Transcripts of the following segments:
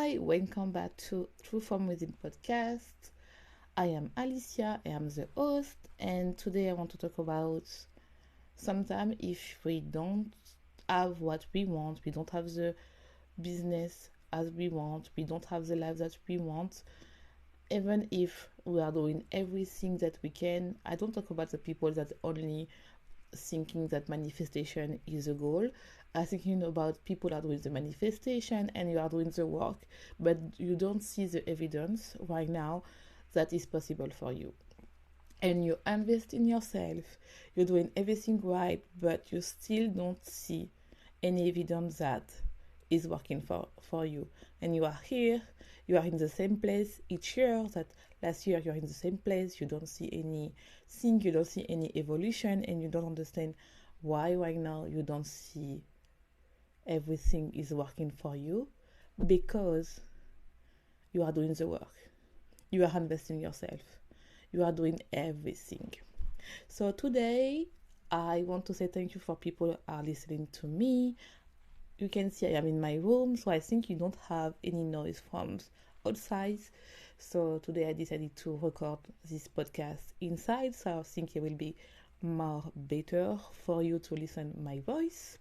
Hi, welcome back to True Form Within podcast. I am Alicia, I am the host, and today I want to talk about sometimes if we don't have what we want, we don't have the business as we want, we don't have the life that we want, even if we are doing everything that we can. I don't talk about the people that only thinking that manifestation is a goal. I'm thinking about people are doing the manifestation and you are doing the work, but you don't see the evidence right now that is possible for you. And you invest in yourself, you're doing everything right, but you still don't see any evidence that is working for you. And you are here, you are in the same place each year that last year you're in the same place, you don't see anything, you don't see any evolution, and you don't understand why right now you don't see everything is working for you because you are doing the work. You are investing yourself. You are doing everything. So today I want to say thank you for people who are listening to me. You can see I am in my room, so I think you don't have any noise from outside. So today I decided to record this podcast inside, so I think it will be more better for you to listen my voice.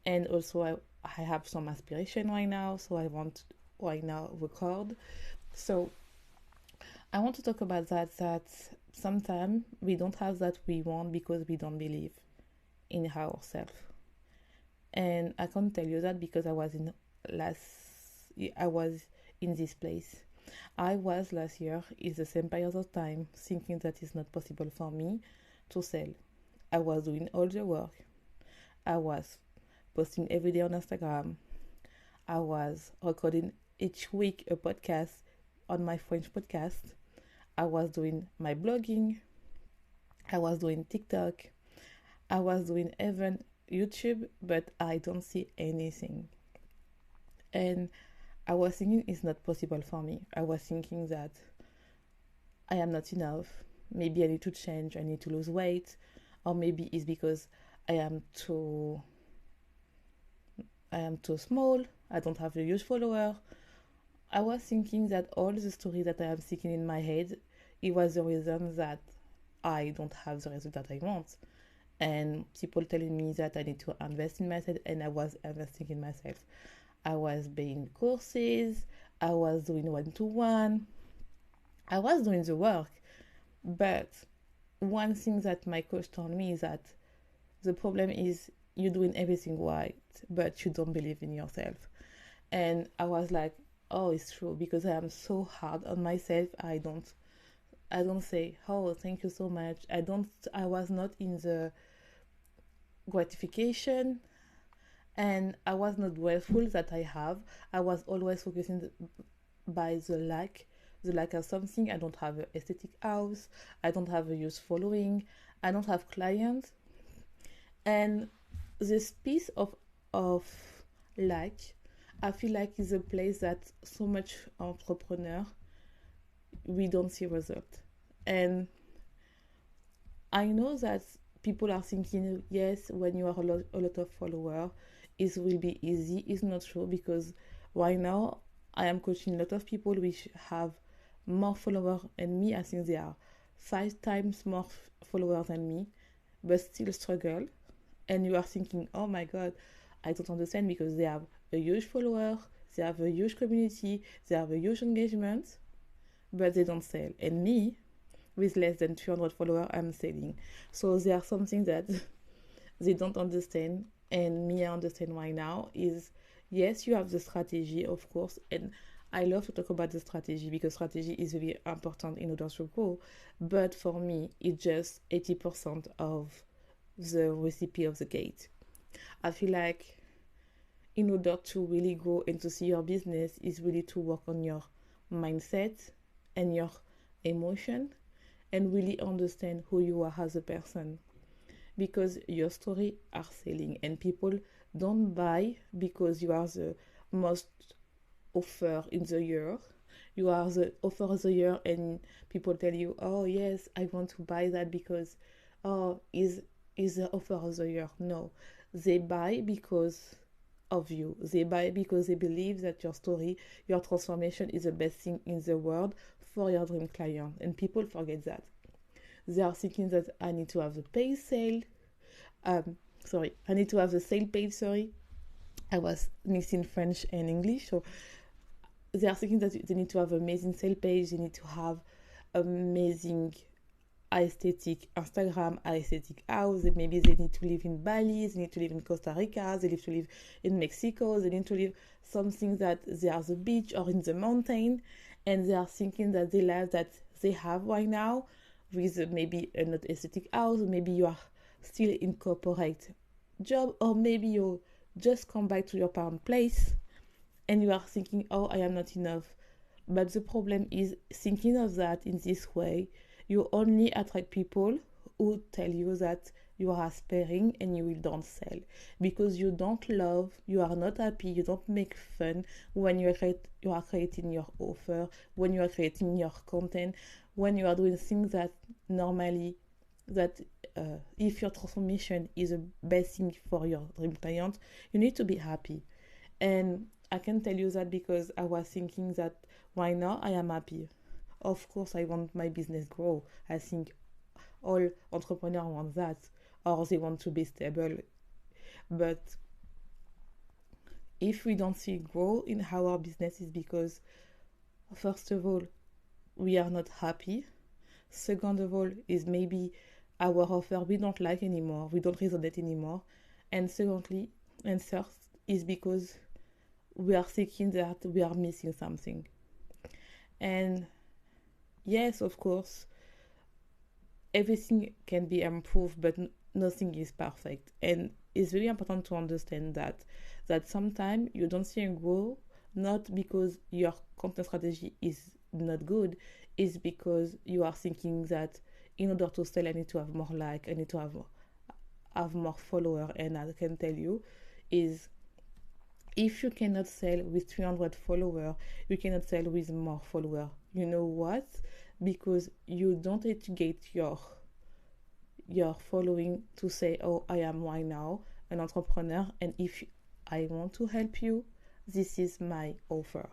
And also I have some aspiration right now, so I want right now record. So I want to talk about that sometimes we don't have that we want because we don't believe in ourselves. And I can't tell you that because I was in this place. I was last year in the same period of time thinking that it's not possible for me to sell. I was doing all the work. I was posting every day on Instagram. I was recording each week a podcast on my French podcast. I was doing my blogging. I was doing TikTok. I was doing even YouTube, but I don't see anything. And I was thinking it's not possible for me. I was thinking that I am not enough. Maybe I need to change. I need to lose weight. Or maybe it's because I am too small. I don't have a huge follower. I was thinking that all the story that I am thinking in my head, it was the reason that I don't have the result that I want. And people telling me that I need to invest in myself, and I was investing in myself. I was buying courses, I was doing one-to-one, I was doing the work. But one thing that my coach told me is that the problem is you're doing everything right, but you don't believe in yourself. And I was like, oh, it's true, because I am so hard on myself. I don't say, oh, thank you so much. I was not in the gratification, and I was not grateful that I have. I was always focusing by the lack of something. I don't have an aesthetic house. I don't have a huge following. I don't have clients. And this piece of lack, I feel like is a place that so much entrepreneur we don't see result. And I know that people are thinking, yes, when you are a lot of followers, it will be easy. It's not true, because right now I am coaching a lot of people which have more followers than me. I think they are 5 times more followers than me, but still struggle. And you are thinking, oh my God, I don't understand, because they have a huge follower, they have a huge community, they have a huge engagement, but they don't sell. And me, with less than 300 followers, I'm selling. So there are something that they don't understand, and me I understand right now is, yes, you have the strategy, of course, and I love to talk about the strategy because strategy is very important in order to grow, but for me, it's just 80% of the recipe of the cake. I feel like in order to really grow and to see your business is really to work on your mindset and your emotion and really understand who you are as a person, because your story are selling and people don't buy because you are the most offer in the year. You are the offer of the year and people tell you, oh yes, I want to buy that because oh is the offer of the year. No, they buy because of you. They buy because they believe that your story, your transformation is the best thing in the world for your dream client. And people forget that. They are thinking that I need to have the page sale. I need to have the sale page, sorry. I was mixing French and English. So they are thinking that they need to have amazing sale page. They need to have amazing aesthetic Instagram, aesthetic house. Maybe they need to live in Bali, they need to live in Costa Rica, they need to live in Mexico, they need to live something that they are the beach or in the mountain, and they are thinking that the life that they have right now with maybe an aesthetic house, maybe you are still in corporate job, or maybe you just come back to your parent place and you are thinking, oh, I am not enough. But the problem is thinking of that in this way, you only attract people who tell you that you are aspiring and you will don't sell because you don't love, you are not happy, you don't make fun when you are creating your offer, when you are creating your content, when you are doing things that normally that if your transformation is the best thing for your dream client, you need to be happy. And I can tell you that because I was thinking that right now I am happy. Of course, I want my business grow. I think all entrepreneurs want that, or they want to be stable. But if we don't see grow in our business, is because first of all, we are not happy. Second of all, is maybe our offer we don't like anymore, we don't resonate anymore. And secondly, and third, is because we are thinking that we are missing something. And yes, of course, everything can be improved, but nothing is perfect. And it's really important to understand that sometimes you don't see a grow not because your content strategy is not good, it's because you are thinking that in order to sell, I need to have more like, I need to have more follower. And I can tell you is if you cannot sell with 300 followers, you cannot sell with more followers. You know what? Because you don't educate your following to say, oh, I am right now an entrepreneur, and if I want to help you, this is my offer.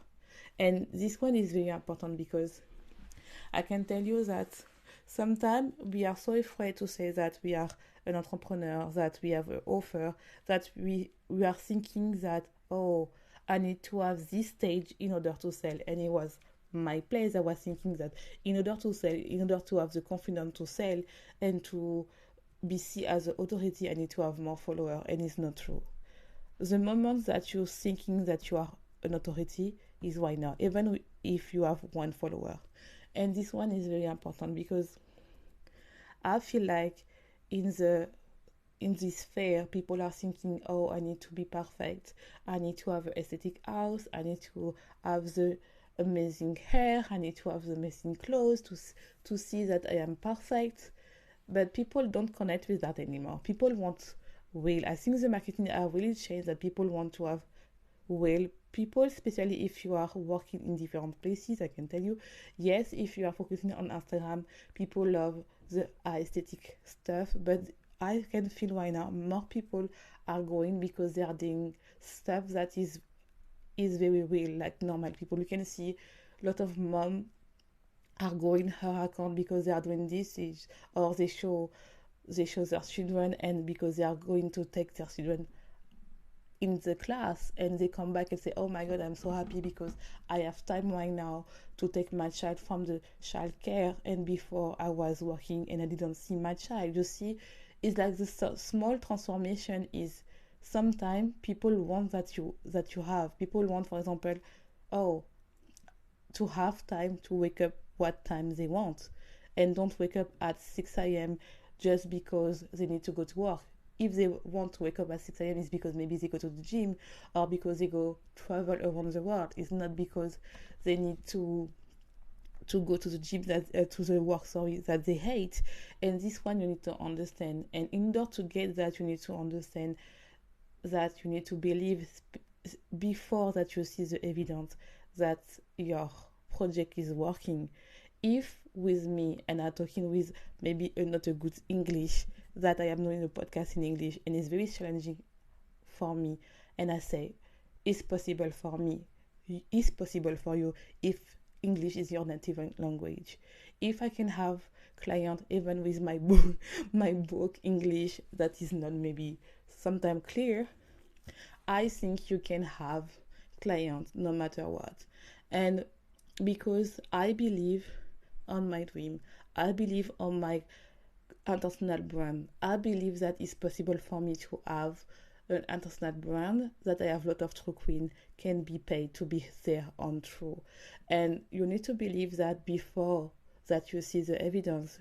And this one is very important because I can tell you that sometimes we are so afraid to say that we are an entrepreneur, that we have an offer, that we are thinking that, oh, I need to have this stage in order to sell. And it was my place. I was thinking that in order to sell, in order to have the confidence to sell and to be seen as an authority, I need to have more followers. And it's not true. The moment that you're thinking that you are an authority is right now, even if you have one follower. And this one is very important because I feel like in this fair, people are thinking, oh, I need to be perfect. I need to have an aesthetic house. I need to have the amazing hair. I need to have the amazing clothes to see that I am perfect. But people don't connect with that anymore. People want real. I think the marketing are really changed that people want to have real people, especially if you are working in different places. I can tell you, yes, if you are focusing on Instagram, people love the aesthetic stuff, but I can feel right now more people are going because they are doing stuff that is very real, like normal people. You can see a lot of mom are going her account because they are doing this, or they show their children, and because they are going to take their children in the class, and they come back and say, oh my god, I'm so happy because I have time right now to take my child from the child care, and before I was working and I didn't see my child. You see, it's like this small transformation is sometimes people want that you have. People want, for example, oh, to have time to wake up what time they want, and don't wake up at 6 a.m. just because they need to go to work. If they want to wake up at 6 a.m., it's because maybe they go to the gym or because they go travel around the world. It's not because they need to go to the gym to the work, that they hate. And this one you need to understand. And in order to get that, you need to understand that you need to believe before that you see the evidence that your project is working. If with me and I'm talking with maybe not a good English, that I am doing a podcast in English and it's very challenging for me, and I say, it's possible for me. It's possible for you if English is your native language. If I can have client even with my book, my book English that is not maybe sometimes clear, I think you can have clients no matter what. And because I believe on my dream, I believe on my international brand, I believe that it's possible for me to have an international brand that I have a lot of true queen can be paid to be there on true. And you need to believe that before that you see the evidence.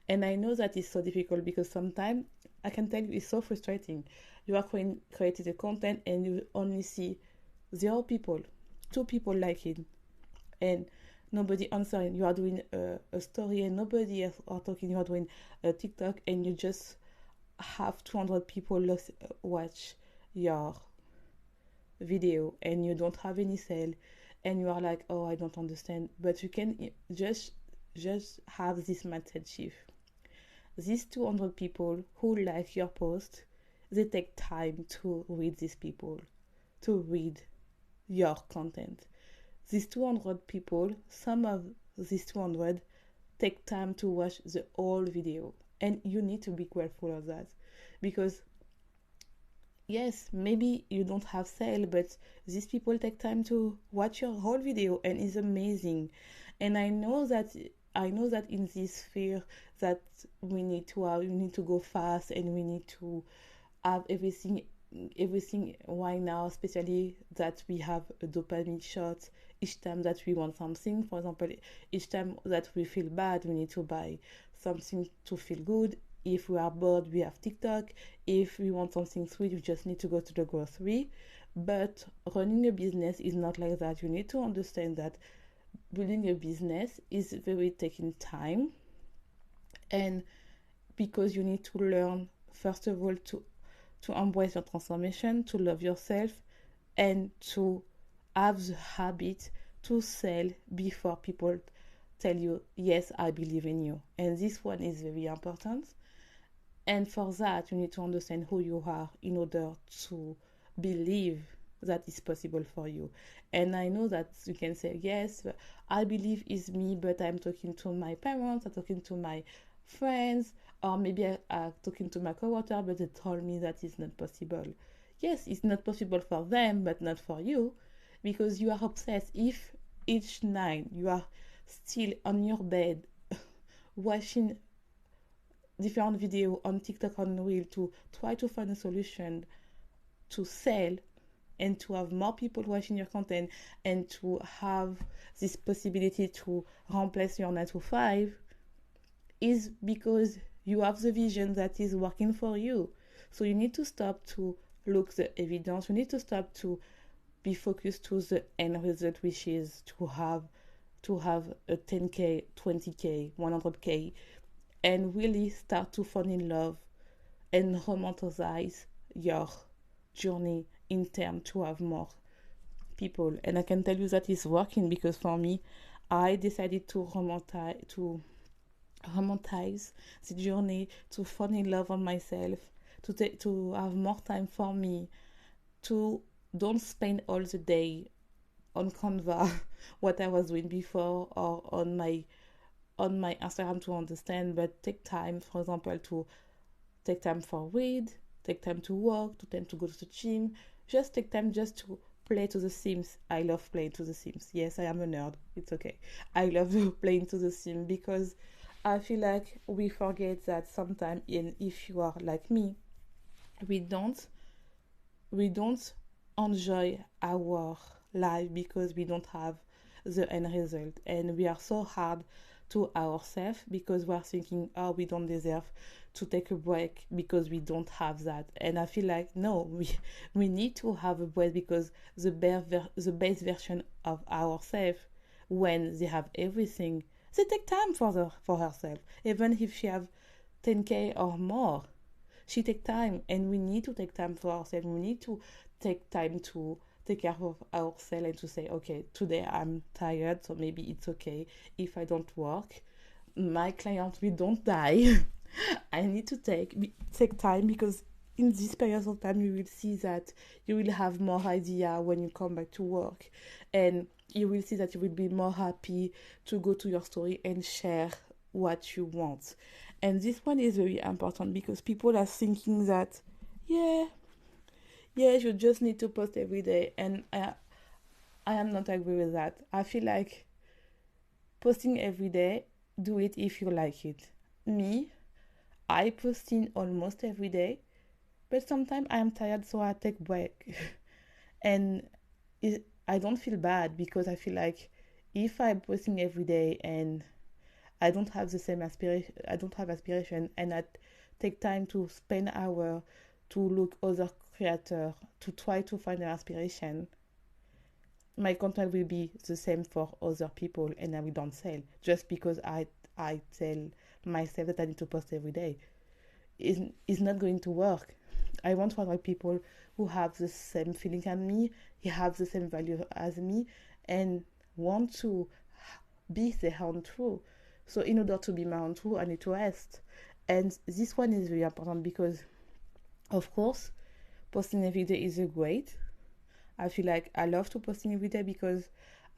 And I know that it's so difficult because sometimes I can tell you it's so frustrating. You are creating the content and you only see 0 people, 2 people like it, and nobody answering. You are doing a story and nobody else are talking. You are doing a TikTok and you just have 200 people watch your video and you don't have any sale, and you are like, oh, I don't understand. But you can just have this mindset shift. These 200 people who like your post, they take time to read these people, to read your content. These 200 people, some of these 200 take time to watch the whole video. And you need to be grateful of that. Because, yes, maybe you don't have sale, but these people take time to watch your whole video and it's amazing. And I know that in this sphere that we need to go fast and we need to have everything right now, especially that we have a dopamine shot each time that we want something. For example, each time that we feel bad, we need to buy something to feel good. If we are bored, we have TikTok. If we want something sweet, we just need to go to the grocery. But running a business is not like that. You need to understand that building a business is very taking time, and because you need to learn first of all to embrace your transformation, to love yourself, and to have the habit to sell before people tell you, yes, I believe in you. And this one is very important. And for that, you need to understand who you are in order to believe that it's possible for you. And I know that you can say, yes, I believe it's me, but I'm talking to my parents, I'm talking to my friends, or maybe I'm talking to my coworker, but they told me that it's not possible. Yes, it's not possible for them, but not for you, because you are obsessed. If each night you are still on your bed watching different videos on TikTok on Reel to try to find a solution to sell and to have more people watching your content and to have this possibility to replace your 9 to 5, is because you have the vision that is working for you. So you need to stop to look the evidence. You need to stop to be focused to the end result, which is to have a 10K, 20K, 100K, and really start to fall in love and romanticize your journey in terms to have more people. And I can tell you that it's working, because for me, I decided to romanticize the journey, to fall in love on myself, to have more time for me, to don't spend all the day on Canva what I was doing before, or on my Instagram to understand, but take time, for example, to take time for read, take time to walk, to go to the gym, just take time just to play to the Sims. I love playing to the Sims. Yes, I am a nerd. It's okay. I love playing to the Sims because I feel like we forget that sometimes, and if you are like me, we don't enjoy our life because we don't have the end result, and we are so hard to ourselves because we are thinking, oh, we don't deserve to take a break because we don't have that. And I feel like, no, we need to have a break, because the best version of ourselves, when they have everything, they take time for herself, even if she have 10K or more. She take time, and we need to take time for ourselves. We need to take time to take care of ourselves and to say, okay, today I'm tired, so maybe it's okay if I don't work. My clients, we don't die. I need to take time, because in this period of time you will see that you will have more idea when you come back to work, and you will see that you will be more happy to go to your story and share what you want. And this one is very important because people are thinking that, yeah, yeah, you just need to post every day, and I am not agree with that. I feel like posting every day, do it if you like it. Me, I posting almost every day, but sometimes I am tired, so I take break. And I don't feel bad because I feel like if I'm posting every day and I don't have the same aspiration, I don't have aspiration, and I take time to spend hour to look other creator to try to find an aspiration, my content will be the same for other people, and I will don't sell just because I tell myself that I need to post every day. Is not going to work. I want to attract people who have the same feeling as me, who have the same value as me, and want to be their own true. So in order to be my own true, I need to rest. And this one is very important because, of course, posting every day is a great. I feel like I love to posting every day because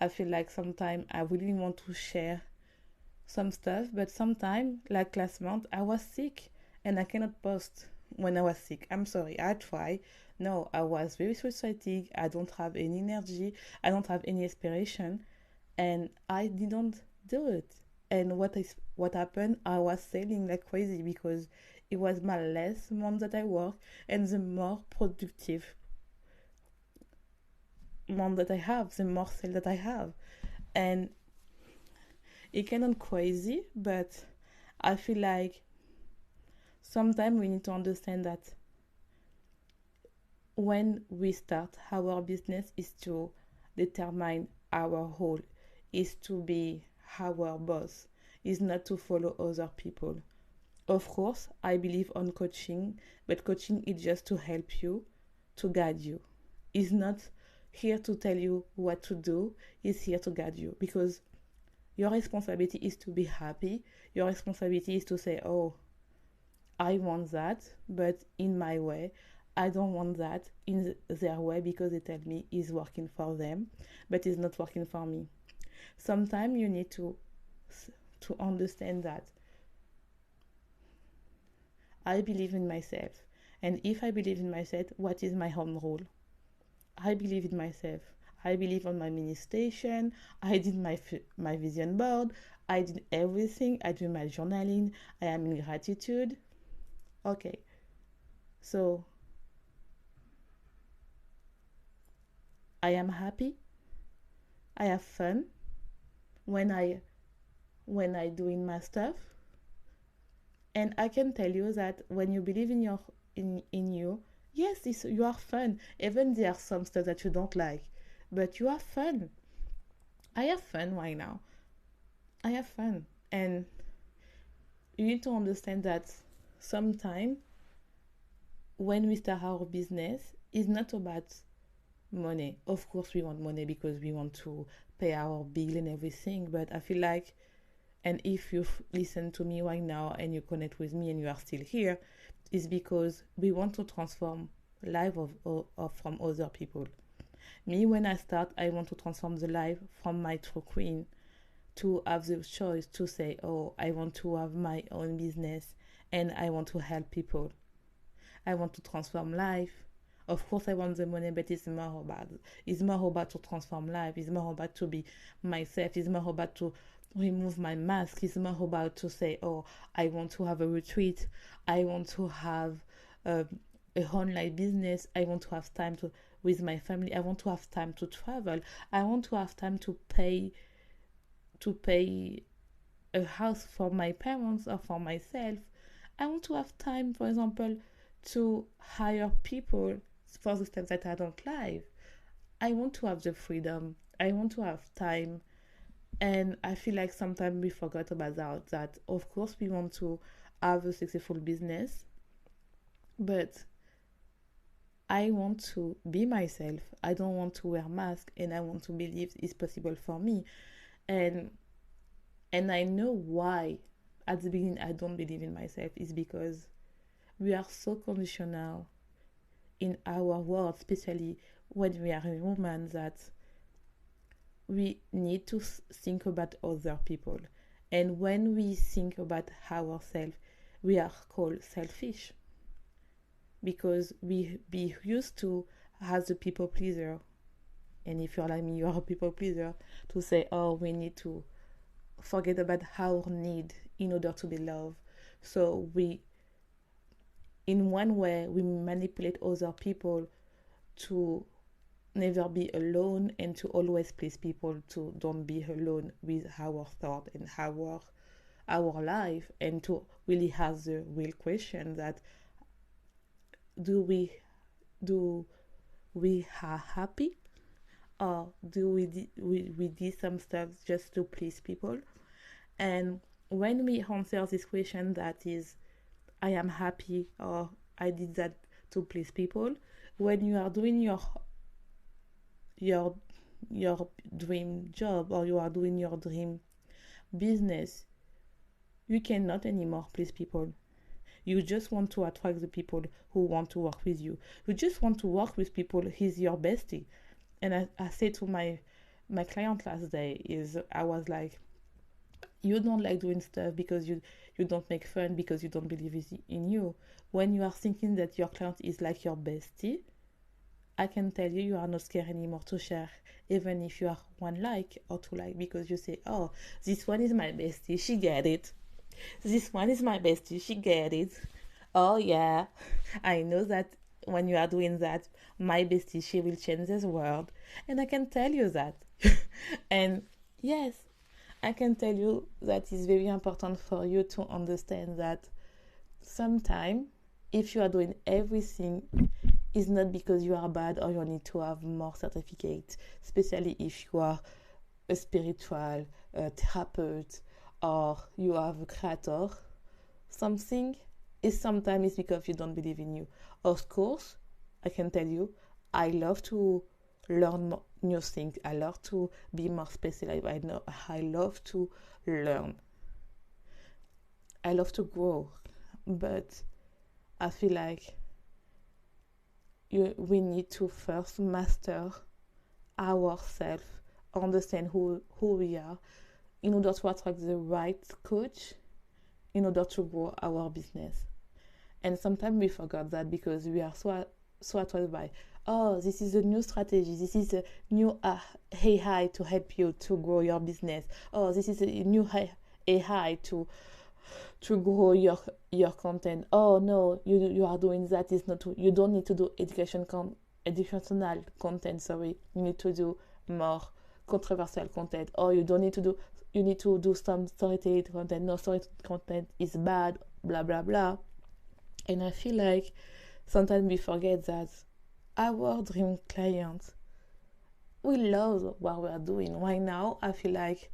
I feel like sometimes I really want to share some stuff, but sometimes, like last month, I was sick and I cannot post when I was sick. I'm sorry, I try. No, I was very frustrated. I don't have any energy. I don't have any inspiration, and I didn't do it. And what happened? I was selling like crazy because it was my last month that I work and the more productive month that I have, the more sale that I have. And it kind of crazy, but I feel like sometimes we need to understand that when we start our business is to determine our role, is to be our boss, is not to follow other people. Of course, I believe on coaching, but coaching is just to help you, to guide you. It's not here to tell you what to do, it's here to guide you because your responsibility is to be happy. Your responsibility is to say, oh, I want that, but in my way. I don't want that in their way because they tell me it's working for them, but it's not working for me. Sometimes you need to understand that I believe in myself. And if I believe in myself, what is my own role? I believe in myself. I believe on my mini station. I did my vision board. I did everything. I do my journaling. I am in gratitude. Okay. So I am happy. I have fun when I doing my stuff. And I can tell you that when you believe in your in you, yes, you are fun. Even there are some stuff that you don't like, but you have fun. I have fun right now. I have fun, and you need to understand that sometimes when we start our business, it's not about money. Of course, we want money because we want to pay our bill and everything. But I feel like, and if you listen to me right now and you connect with me and you are still here, is because we want to transform life of from other people. Me, when I start, I want to transform the life from my true queen to have the choice to say, oh, I want to have my own business and I want to help people. I want to transform life. Of course, I want the money, but it's more about to transform life. It's more about to be myself. It's more about to remove my mask. It's more about to say, oh, I want to have a retreat. I want to have a, a online business. I want to have time to with my family. I want to have time to travel. I want to have time to pay a house for my parents or for myself. I want to have time, for example, to hire people for the stuff that I don't like. I want to have the freedom. I want to have time. And I feel like sometimes we forgot about that of course we want to have a successful business, but I want to be myself. I don't want to wear mask and I want to believe it's possible for me. And I know why at the beginning I don't believe in myself is because we are so conditional in our world, especially when we are a woman, that we need to think about other people. And when we think about ourselves, we are called selfish because we be used to as a people pleaser. And if you're like me, you're a people pleaser, to say, oh, we need to forget about our need in order to be loved. So we, in one way, we manipulate other people to never be alone and to always please people, to don't be alone with our thought and our life, and to really have the real question that do we are happy, or do we did some stuff just to please people? And when we answer this question, that is, I am happy or I did that to please people, when you are doing your your dream job, or you are doing your dream business, you cannot anymore please people. You just want to attract the people who want to work with you. You just want to work with people who's your bestie. And I said to my client last day, is I was like, you don't like doing stuff because you don't make fun, because you don't believe in you. When you are thinking that your client is like your bestie, I can tell you, you are not scared anymore to share, even if you are one like or two like, because you say, oh, this one is my bestie, she get it. This one is my bestie, she get it. Oh yeah, I know that when you are doing that, my bestie, she will change this world. And I can tell you that. And yes, I can tell you that it's very important for you to understand that sometimes if you are doing everything, it's not because you are bad or you need to have more certificates, especially if you are a spiritual therapist or you are a creator. Something is sometimes it's because you don't believe in you. Of course, I can tell you, I love to learn new things. I love to be more specialized. I love to learn. I love to grow. But I feel like we need to first master ourselves, understand who we are, in order to attract the right coach, in order to grow our business. And sometimes we forget that because we are so attracted by, oh, this is a new strategy, this is a new AI to help you to grow your business. Oh, this is a new AI to grow your content. Oh no, you are doing that, is not, you don't need to do educational content, sorry. You need to do more controversial content. Or you need to do some storytelling content. No, story content is bad, blah blah blah. And I feel like sometimes we forget that our dream clients, we love what we are doing. Right now, I feel like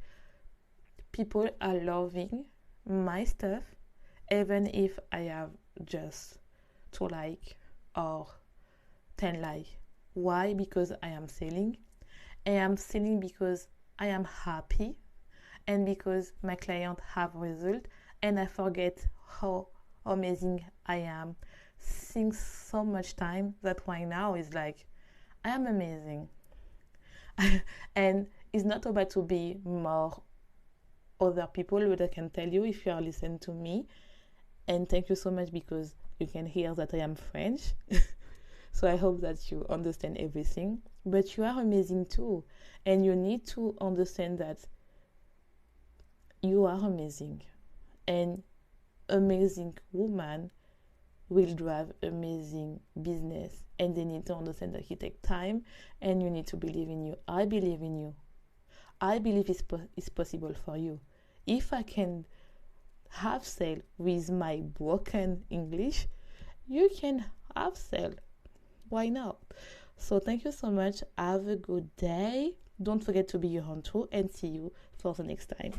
people are loving my stuff, even if I have just 2 like or 10 like. Why? Because I am selling. I am selling because I am happy, and because my clients have result, and I forget how amazing I am. Since so much time that right now is like, I am amazing. And it's not about to be more other people, but I can tell you, if you are listening to me, and thank you so much, because you can hear that I am French. So I hope that you understand everything. But you are amazing too. And you need to understand that you are amazing. And amazing woman will drive amazing business. And they need to understand that it takes time, and you need to believe in you. I believe in you. I believe it's possible for you. If I can have sale with my broken English, you can have sale. Why not? So thank you so much. Have a good day. Don't forget to be your own true, and see you for the next time.